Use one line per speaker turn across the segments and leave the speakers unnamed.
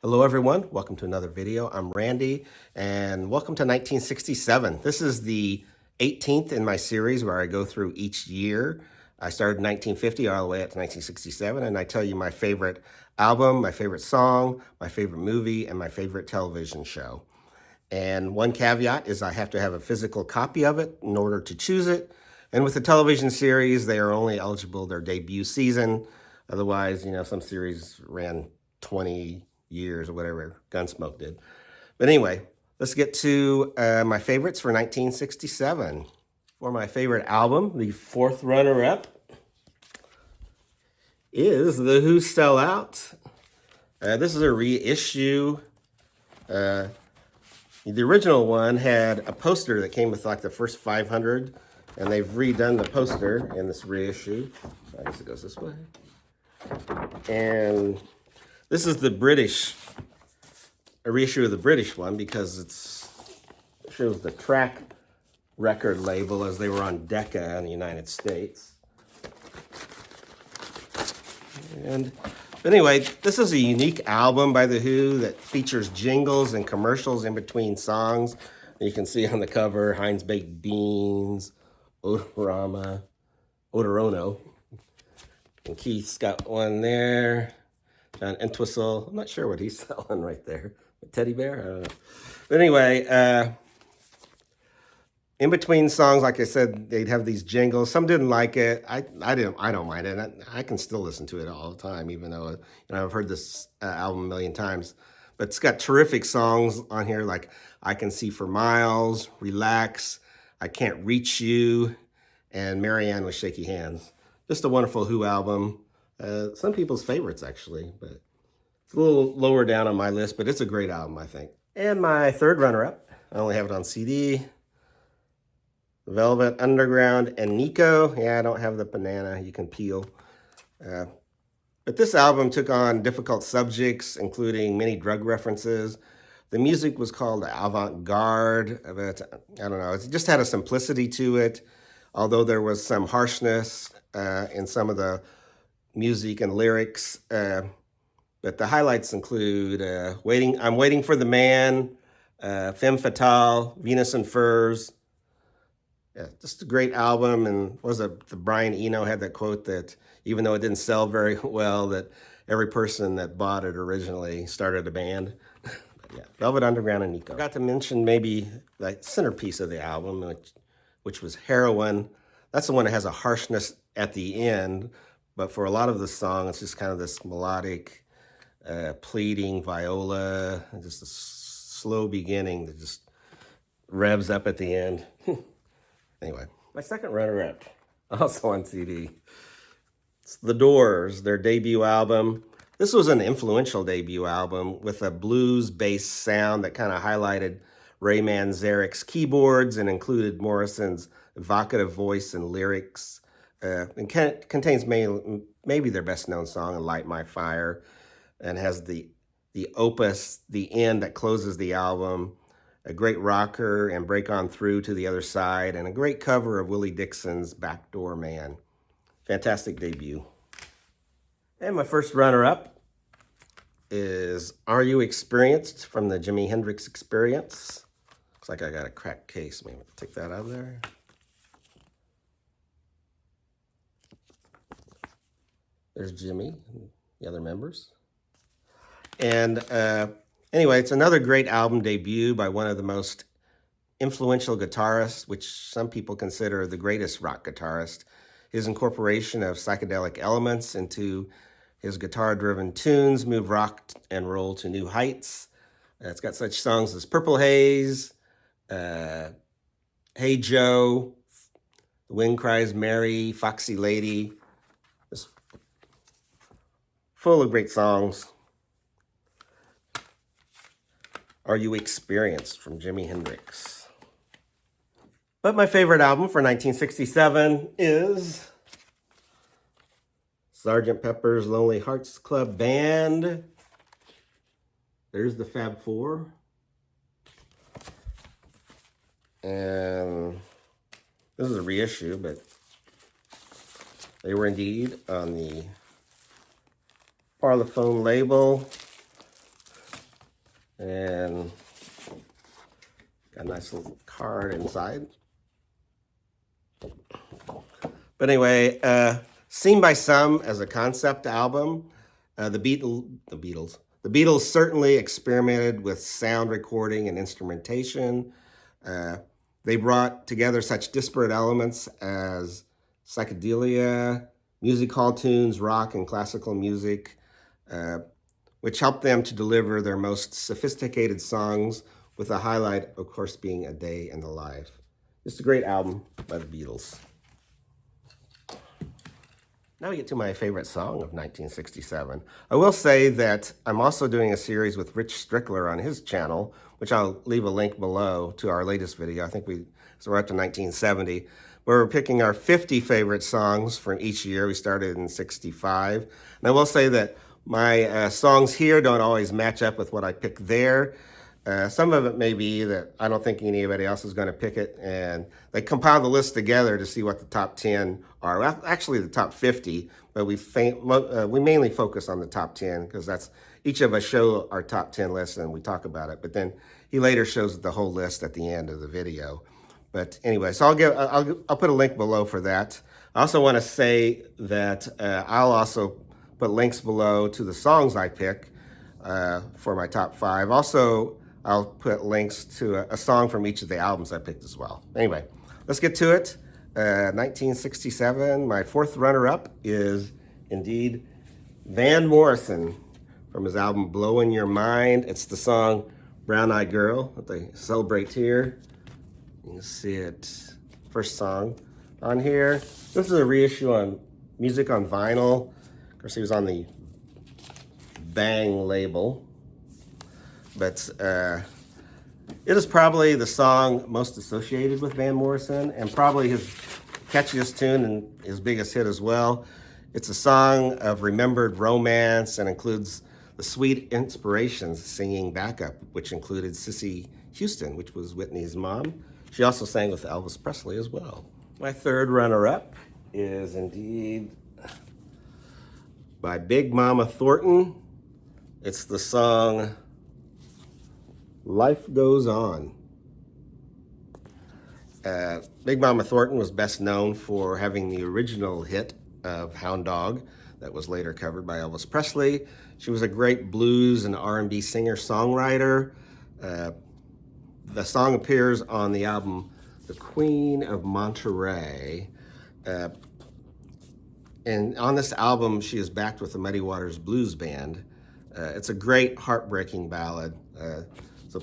Hello everyone, welcome to another video. I'm Randy and welcome to 1967. This is the 18th in my series where I go through each year. I started in 1950 all the way up to 1967 and I tell you my favorite album, my favorite song, my favorite movie, and my favorite television show. And one caveat is I have to have a physical copy of it in order to choose it. And with the television series, they are only eligible their debut season. Otherwise, some series ran 20 years or whatever Gunsmoke did. But anyway, let's get to my favorites for 1967. For my favorite album, the fourth runner-up is The Who Sell Out. This is a reissue. The original one had a poster that came with like the first 500, and they've redone the poster in this reissue. So I guess it goes this way. And this is the a reissue of the British one because it shows the track record label as they were on Decca in the United States. And anyway, this is a unique album by The Who that features jingles and commercials in between songs. And you can see on the cover, Heinz Baked Beans, Odorama, Odorono. And Keith's got one there. John Entwistle. I'm not sure what he's selling right there. A teddy bear? I don't know. But anyway, in between songs, like I said, they'd have these jingles. Some didn't like it. I don't mind it. I can still listen to it all the time, even though I've heard this album a million times. But it's got terrific songs on here like I Can See for Miles, Relax, I Can't Reach You, and Marianne with Shaky Hands. Just a wonderful Who album. Some people's favorites, actually, but it's a little lower down on my list, but it's a great album, I think. And my third runner-up, I only have it on CD, Velvet Underground and Nico. Yeah, I don't have the banana you can peel. But this album took on difficult subjects, including many drug references. The music was called avant-garde, but I don't know, it just had a simplicity to it, although there was some harshness in some of the music and lyrics. But the highlights include I'm Waiting for the Man, Femme Fatale, Venus and Furs. Yeah, just a great album. And the Brian Eno had that quote that even though it didn't sell very well, that every person that bought it originally started a band. Yeah, Velvet Underground and Nico. I forgot to mention maybe the centerpiece of the album, which was Heroin. That's the one that has a harshness at the end, but for a lot of the song, it's just kind of this melodic, pleading viola, and just a slow beginning that just revs up at the end. Anyway, my second runner-up, also on CD, it's The Doors, their debut album. This was an influential debut album with a blues-based sound that kind of highlighted Ray Manzarek's keyboards and included Morrison's evocative voice and lyrics. And contains maybe their best-known song, Light My Fire, and has the opus, the end that closes the album, a great rocker and Break On Through to the Other Side, and a great cover of Willie Dixon's Backdoor Man. Fantastic debut. And my first runner-up is Are You Experienced from the Jimi Hendrix Experience. Looks like I got a cracked case. Maybe I'll take that out of there. There's Jimmy and the other members. And anyway, it's another great album debut by one of the most influential guitarists, which some people consider the greatest rock guitarist. His incorporation of psychedelic elements into his guitar-driven tunes move rock and roll to new heights. It's got such songs as Purple Haze, Hey Joe, The Wind Cries Mary, Foxy Lady. Just full of great songs. Are You Experienced from Jimi Hendrix. But my favorite album for 1967 is Sgt. Pepper's Lonely Hearts Club Band. There's the Fab Four. And this is a reissue, but they were indeed on the Parlophone label. And got a nice little card inside. But anyway, seen by some as a concept album, the Beatles certainly experimented with sound recording and instrumentation. They brought together such disparate elements as psychedelia, music hall tunes, rock and classical music, which helped them to deliver their most sophisticated songs, with the highlight, of course, being A Day in the Life. Just a great album by the Beatles. Now we get to my favorite song of 1967. I will say that I'm also doing a series with Rich Strickler on his channel, which I'll leave a link below to our latest video. I think so we're up to 1970. We're picking our 50 favorite songs from each year. We started in 65. And I will say that my songs here don't always match up with what I pick there. Some of it may be that I don't think anybody else is going to pick it, and they compile the list together to see what the top 10 are. Well, actually, the top 50, but we mainly focus on the top 10 because that's each of us show our top 10 list and we talk about it. But then he later shows the whole list at the end of the video. But anyway, so I'll put a link below for that. I also want to say that I'll also put links below to the songs I pick for my top 5. Also, I'll put links to a song from each of the albums I picked as well. Anyway, let's get to it. 1967, my fourth runner-up is indeed Van Morrison from his album Blowin' Your Mind. It's the song Brown Eyed Girl that they celebrate here. You can see it, first song on here. This is a reissue on Music on Vinyl. Of course, he was on the Bang label. But it is probably the song most associated with Van Morrison and probably his catchiest tune and his biggest hit as well. It's a song of remembered romance and includes the Sweet Inspirations singing backup, which included Cissy Houston, which was Whitney's mom. She also sang with Elvis Presley as well. My third runner-up is indeed by Big Mama Thornton. It's the song Life Goes On. Big Mama Thornton was best known for having the original hit of Hound Dog that was later covered by Elvis Presley. She was a great blues and R&B singer-songwriter. The song appears on the album The Queen of Monterey. And on this album, she is backed with the Muddy Waters Blues Band. It's a great heartbreaking ballad. So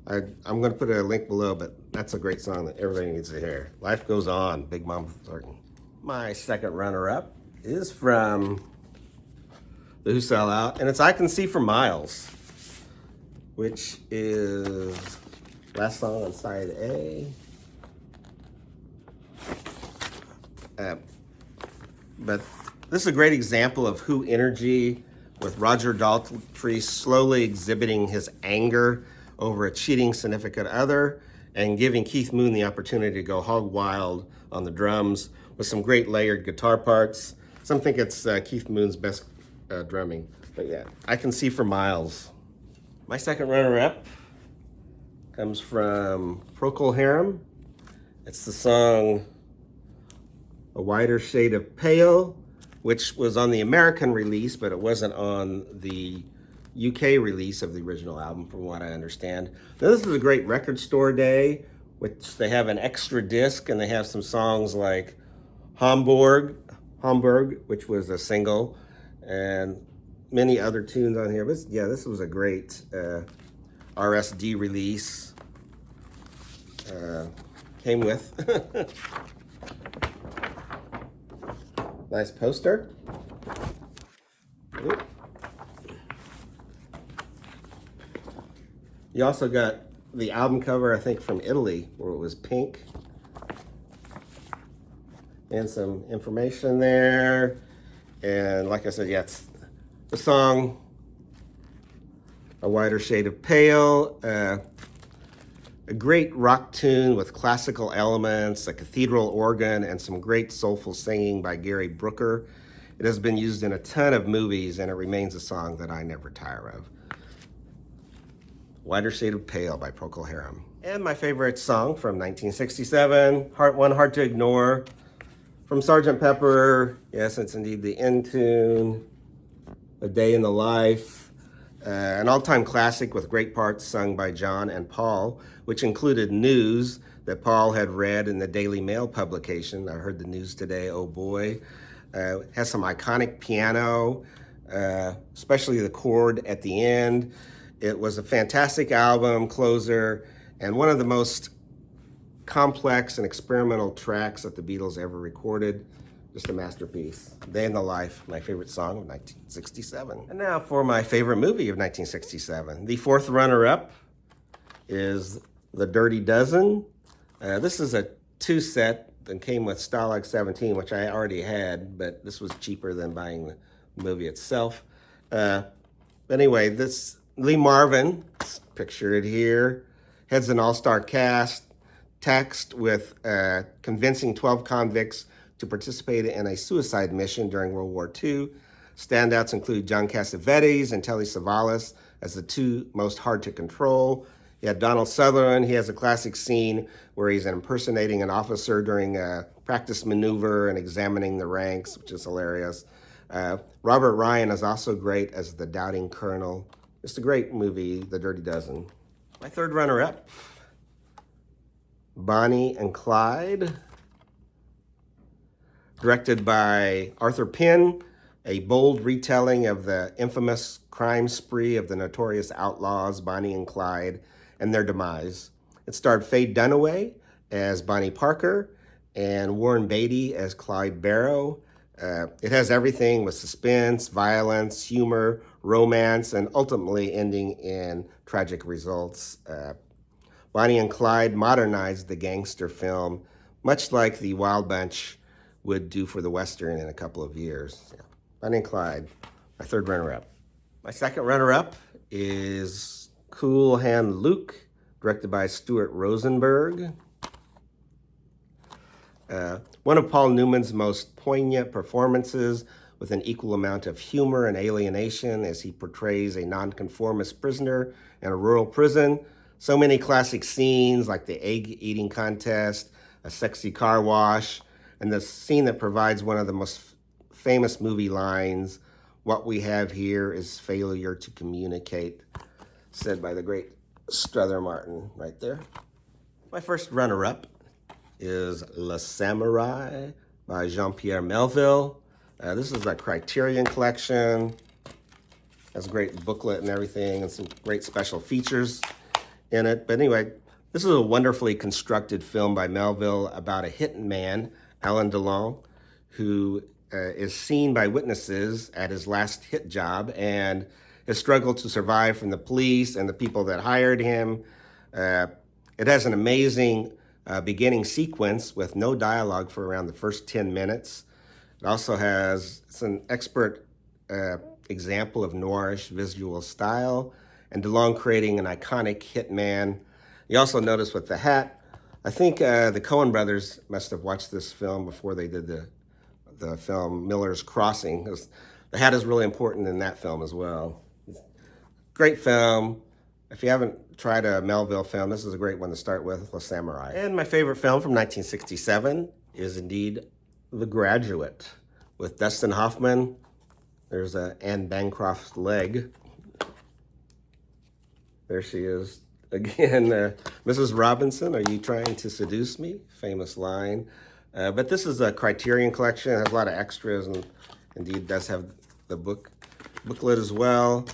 I'm going to put a link below, but that's a great song that everybody needs to hear. Life Goes On, Big Mama Thornton. My second runner-up is from the Who Sell Out, and it's I Can See for Miles, which is last song on side A. But this is a great example of Who energy, with Roger Daltrey slowly exhibiting his anger over a cheating significant other and giving Keith Moon the opportunity to go hog wild on the drums with some great layered guitar parts. Some think it's Keith Moon's best drumming, but yeah, I Can See for Miles. My second runner-up comes from Procol Harum. It's the song A Wider Shade of Pale, which was on the American release, but it wasn't on the UK release of the original album, from what I understand. Now, this is a great record store day, which they have an extra disc, and they have some songs like Hamburg, which was a single, and many other tunes on here. But yeah, this was a great RSD release. Came with nice poster. Ooh. You also got the album cover, I think, from Italy, where it was pink. And some information there. And like I said, yeah, it's the song A Wider Shade of Pale. A great rock tune with classical elements, a cathedral organ, and some great soulful singing by Gary Brooker. It has been used in a ton of movies, and it remains a song that I never tire of. Whiter Shade of Pale by Procol Harum. And my favorite song from 1967, One Hard to Ignore, from Sgt. Pepper. Yes, it's indeed the end tune, A Day in the Life. An all-time classic with great parts sung by John and Paul, which included news that Paul had read in the Daily Mail publication. I heard the news today, oh boy. Has some iconic piano, especially the chord at the end. It was a fantastic album, closer, and one of the most complex and experimental tracks that the Beatles ever recorded. Just a masterpiece. Day in the Life, my favorite song of 1967. And now for my favorite movie of 1967. The fourth runner-up is The Dirty Dozen. This is a two-set that came with Stalag 17, which I already had, but this was cheaper than buying the movie itself. But anyway, this Lee Marvin, pictured here, heads an all-star cast, tasked with convincing 12 convicts to participate in a suicide mission during World War II. Standouts include John Cassavetes and Telly Savalas as the two most hard to control. You have Donald Sutherland. He has a classic scene where he's impersonating an officer during a practice maneuver and examining the ranks, which is hilarious. Robert Ryan is also great as the doubting colonel. Just a great movie, The Dirty Dozen. My third runner-up, Bonnie and Clyde, directed by Arthur Penn, a bold retelling of the infamous crime spree of the notorious outlaws Bonnie and Clyde and their demise. It starred Faye Dunaway as Bonnie Parker and Warren Beatty as Clyde Barrow. It has everything with suspense, violence, humor, romance, and ultimately ending in tragic results. Bonnie and Clyde modernized the gangster film, much like the Wild Bunch would do for the Western in a couple of years. Yeah. Bonnie and Clyde, my third runner-up. My second runner-up is Cool Hand Luke, directed by Stuart Rosenberg. One of Paul Newman's most poignant performances, with an equal amount of humor and alienation as he portrays a nonconformist prisoner in a rural prison. So many classic scenes like the egg eating contest, a sexy car wash, and the scene that provides one of the most famous movie lines, "What we have here is failure to communicate," said by the great Strother Martin right there. My first runner-up is Le Samurai by Jean-Pierre Melville. This is a Criterion collection. Has a great booklet and everything and some great special features in it. But anyway, this is a wonderfully constructed film by Melville about a hidden man, Alain Delon, who is seen by witnesses at his last hit job and has struggled to survive from the police and the people that hired him. It has an amazing beginning sequence with no dialogue for around the first 10 minutes. It also has, it's an expert example of noirish visual style, and DeLong creating an iconic hitman. You also notice with the hat, I think the Coen brothers must have watched this film before they did the film Miller's Crossing. The hat is really important in that film as well. Great film. If you haven't tried a Melville film, this is a great one to start with, Le Samurai. And my favorite film from 1967 is indeed The Graduate with Dustin Hoffman. There's Anne Bancroft's leg. There she is again. Mrs. Robinson, are you trying to seduce me? Famous line. But this is a Criterion collection. It has a lot of extras and indeed does have the booklet as well.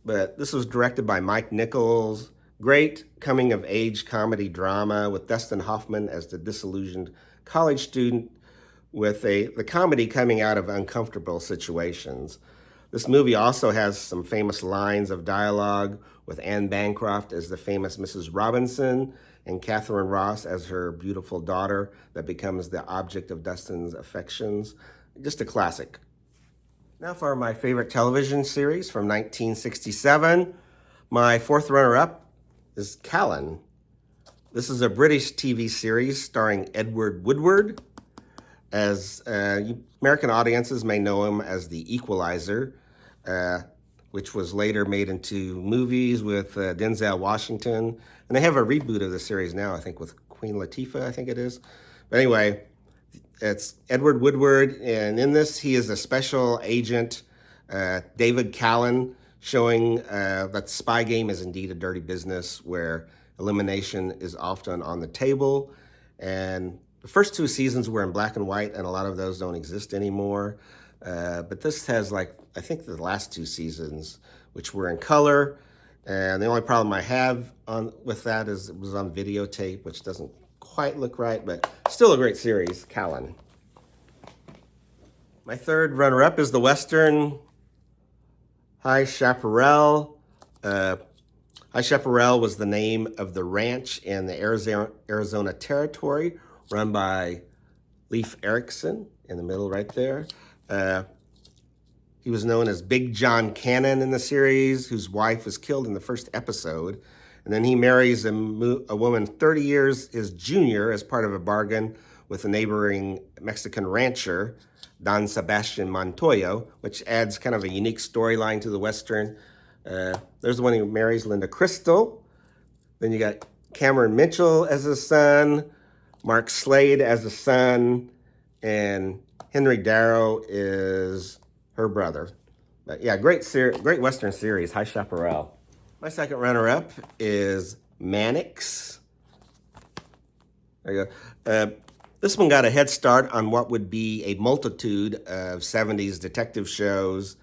But this was directed by Mike Nichols. Great coming-of-age comedy drama with Dustin Hoffman as the disillusioned college student with the comedy coming out of uncomfortable situations. This movie also has some famous lines of dialogue with Anne Bancroft as the famous Mrs. Robinson and Catherine Ross as her beautiful daughter that becomes the object of Dustin's affections. Just a classic. Now for my favorite television series from 1967. My fourth runner-up is Callan. This is a British TV series starring Edward Woodward. As American audiences may know him as the Equalizer. which was later made into movies with Denzel Washington. And they have a reboot of the series now, I think, with Queen Latifah, I think it is. But anyway, it's Edward Woodward, and in this, he is a special agent, David Callan, showing that the spy game is indeed a dirty business where elimination is often on the table. And the first 2 seasons were in black and white, and a lot of those don't exist anymore. But this has, like, I think the last 2 seasons, which were in color. And the only problem I have with that is it was on videotape, which doesn't quite look right, but still a great series, Callan. My third runner-up is the Western High Chaparral. High Chaparral was the name of the ranch in the Arizona Territory run by Leif Erikson in the middle right there. He was known as Big John Cannon in the series, whose wife was killed in the first episode. And then he marries a woman 30 years his junior as part of a bargain with a neighboring Mexican rancher, Don Sebastian Montoyo, which adds kind of a unique storyline to the Western. There's the one who marries Linda Crystal. Then you got Cameron Mitchell as a son, Mark Slade as a son, and Henry Darrow is her brother. But yeah, great Western series, High Chaparral. My second runner-up is Mannix. There you go. This one got a head start on what would be a multitude of 70s detective shows.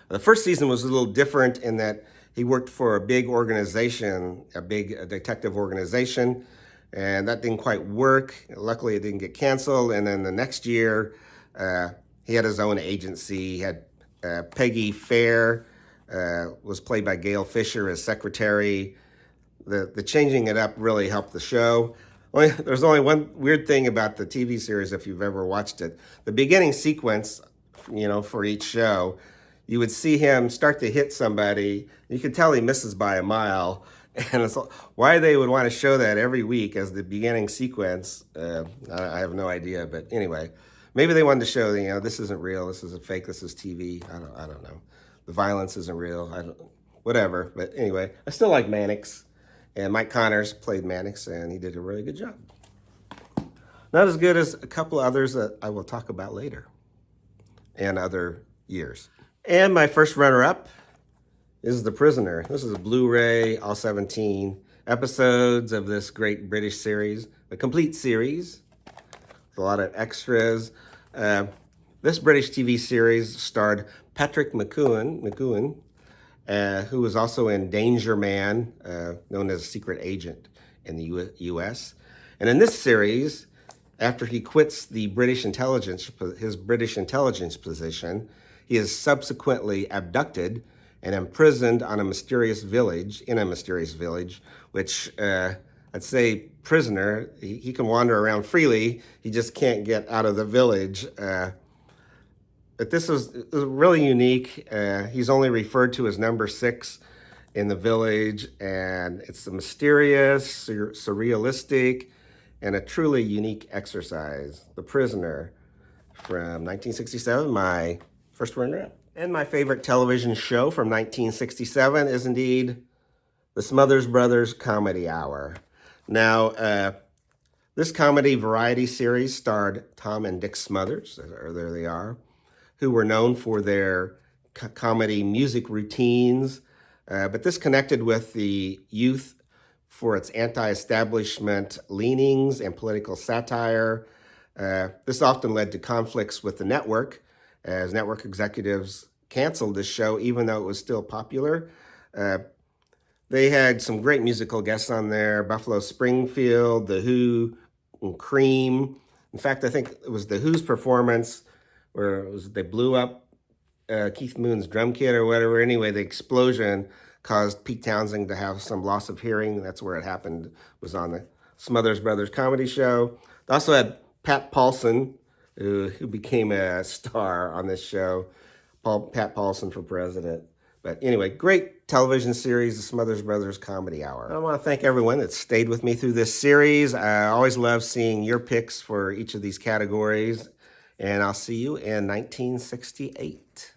The first season was a little different in that he worked for a big organization, a big detective organization, and that didn't quite work. Luckily, it didn't get canceled. And then the next year, he had his own agency. He had Peggy Fair, was played by Gail Fisher as secretary. The changing it up really helped the show. There's only one weird thing about the TV series, if you've ever watched it. The beginning sequence, for each show, you would see him start to hit somebody. You could tell he misses by a mile. And it's why they would want to show that every week as the beginning sequence, I have no idea. But anyway, maybe they wanted to show that, this isn't real, this is a fake, this is TV. I don't know. The violence isn't real. Whatever. But anyway, I still like Mannix. And Mike Connors played Mannix, and he did a really good job. Not as good as a couple others that I will talk about later and other years. And my first runner-up is The Prisoner. This is a Blu-ray, all 17 episodes of this great British series, a complete series with a lot of extras. This British TV series starred Patrick McGoohan, who was also in Danger Man, known as a secret agent in the U.S. And in this series, after he quits the his British intelligence position, he is subsequently abducted and imprisoned in a mysterious village, which I'd say prisoner. He can wander around freely. He just can't get out of the village. But this is really unique. He's only referred to as number 6 in the village, and it's a mysterious, surrealistic, and a truly unique exercise. The Prisoner from 1967, my first runner-up. And my favorite television show from 1967 is indeed the Smothers Brothers Comedy Hour. Now, this comedy variety series starred Tom and Dick Smothers, or there they are, who were known for their comedy music routines, but this connected with the youth for its anti-establishment leanings and political satire. This often led to conflicts with the network, as network executives canceled this show, even though it was still popular. They had some great musical guests on there, Buffalo Springfield, The Who, and Cream. In fact, I think it was The Who's performance where they blew up Keith Moon's drum kit or whatever. Anyway, the explosion caused Pete Townsend to have some loss of hearing. That's where it happened, was on the Smothers Brothers comedy show. They also had Pat Paulson, who became a star on this show. Pat Paulson for president. But anyway, great television series, the Smothers Brothers Comedy Hour. I want to thank everyone that stayed with me through this series. I always love seeing your picks for each of these categories. And I'll see you in 1968.